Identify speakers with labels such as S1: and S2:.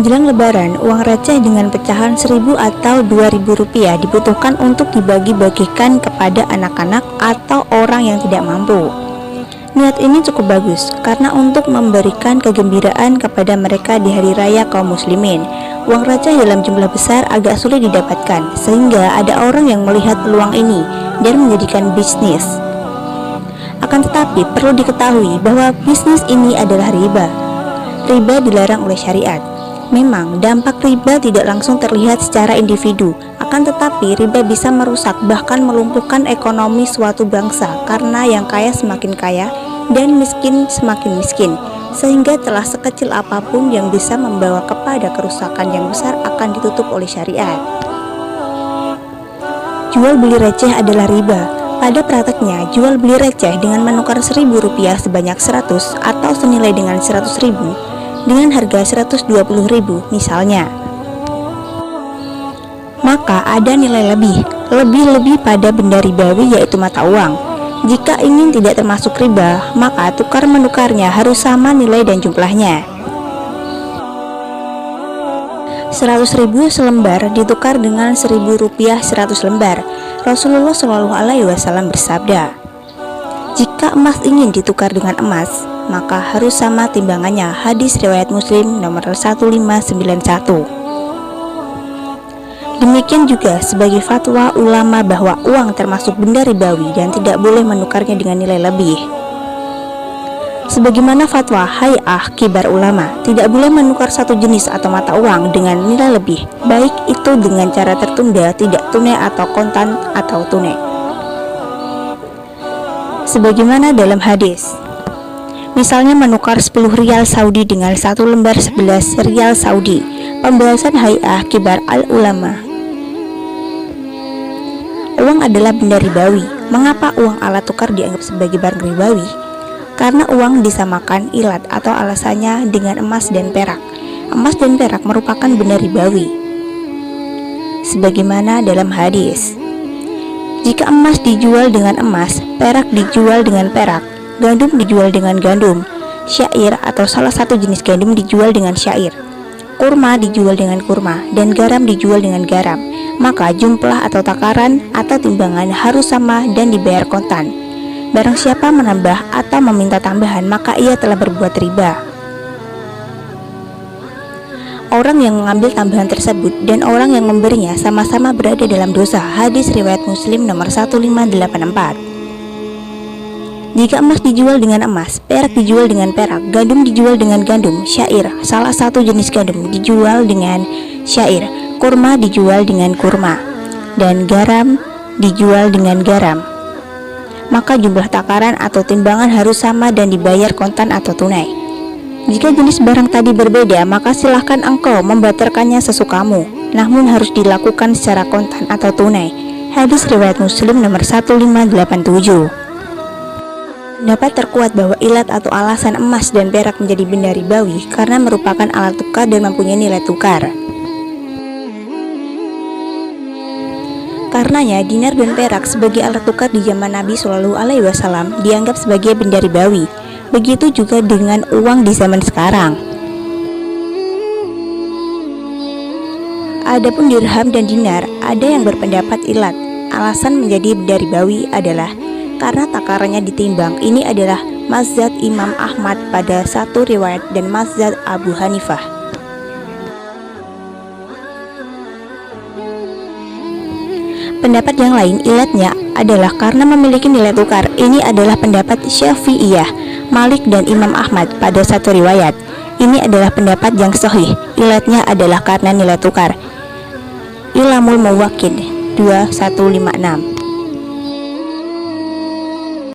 S1: Menjelang Lebaran, uang receh dengan pecahan 1.000 atau 2.000 rupiah dibutuhkan untuk dibagi-bagikan kepada anak-anak atau orang yang tidak mampu. Niat ini cukup bagus karena untuk memberikan kegembiraan kepada mereka di hari raya kaum muslimin. Uang receh dalam jumlah besar agak sulit didapatkan, sehingga ada orang yang melihat peluang ini dan menjadikan bisnis. Akan tetapi perlu diketahui bahwa bisnis ini adalah riba. Riba dilarang oleh syariat. Memang dampak riba tidak langsung terlihat secara individu, akan tetapi riba bisa merusak bahkan melumpuhkan ekonomi suatu bangsa karena yang kaya semakin kaya dan miskin semakin miskin, sehingga telah sekecil apapun yang bisa membawa kepada kerusakan yang besar akan ditutup oleh syariat. Jual beli receh adalah riba. Pada prakteknya, jual beli receh dengan menukar 1.000 rupiah sebanyak 100 atau senilai dengan 100.000 dengan harga 120.000 misalnya, maka ada nilai lebih pada benda ribawi yaitu mata uang. Jika ingin tidak termasuk riba, maka tukar menukarnya harus sama nilai dan jumlahnya. 100.000 selembar ditukar dengan 1.000 rupiah 100 lembar. Rasulullah SAW bersabda, jika emas ingin ditukar dengan emas, maka harus sama timbangannya. Hadis riwayat Muslim nomor 1591. Demikian juga sebagai fatwa ulama bahwa uang termasuk benda ribawi dan tidak boleh menukarnya dengan nilai lebih. Sebagaimana fatwa Hay'ah Kibar Ulama, tidak boleh menukar satu jenis atau mata uang dengan nilai lebih, baik itu dengan cara tertunda, tidak tunai atau kontan atau tunai. Sebagaimana dalam hadis, misalnya menukar 10 rial Saudi dengan 1 lembar 11 rial Saudi. Pembahasan Hay'ah Kibar al-Ulama. Uang adalah benda ribawi. Mengapa uang alat tukar dianggap sebagai barang ribawi? Karena uang disamakan ilat atau alasannya dengan emas dan perak. Emas dan perak merupakan benda ribawi. Sebagaimana dalam hadis, jika emas dijual dengan emas, perak dijual dengan perak, gandum dijual dengan gandum, syair atau salah satu jenis gandum dijual dengan syair, kurma dijual dengan kurma, dan garam dijual dengan garam, maka jumlah atau takaran atau timbangan harus sama dan dibayar kontan. Barang siapa menambah atau meminta tambahan, maka ia telah berbuat riba. Orang yang mengambil tambahan tersebut dan orang yang memberinya sama-sama berada dalam dosa. Hadis riwayat Muslim nomor 1584. Jika emas dijual dengan emas, perak dijual dengan perak, gandum dijual dengan gandum, syair, salah satu jenis gandum dijual dengan syair, kurma dijual dengan kurma, dan garam dijual dengan garam, maka jumlah takaran atau timbangan harus sama dan dibayar kontan atau tunai. Jika jenis barang tadi berbeda, maka silahkan engkau membatalkannya sesukamu, namun harus dilakukan secara kontan atau tunai. Hadis riwayat Muslim nomor 1587. Dapat terkuat bahwa ilat atau alasan emas dan perak menjadi benda ribawi karena merupakan alat tukar dan mempunyai nilai tukar. Karenanya dinar dan perak sebagai alat tukar di zaman Nabi SAW dianggap sebagai benda ribawi. Begitu juga dengan uang di zaman sekarang. Adapun dirham dan dinar, ada yang berpendapat ilat alasan menjadi benda ribawi adalah karena takarannya ditimbang. Ini adalah mazhab Imam Ahmad pada satu riwayat dan mazhab Abu Hanifah. Pendapat yang lain ilatnya adalah karena memiliki nilai tukar. Ini adalah pendapat Syafi'iyah, Malik dan Imam Ahmad pada satu riwayat. Ini adalah pendapat yang sahih. Ilatnya adalah karena nilai tukar. Ilamul Muwaqqi'in 2156.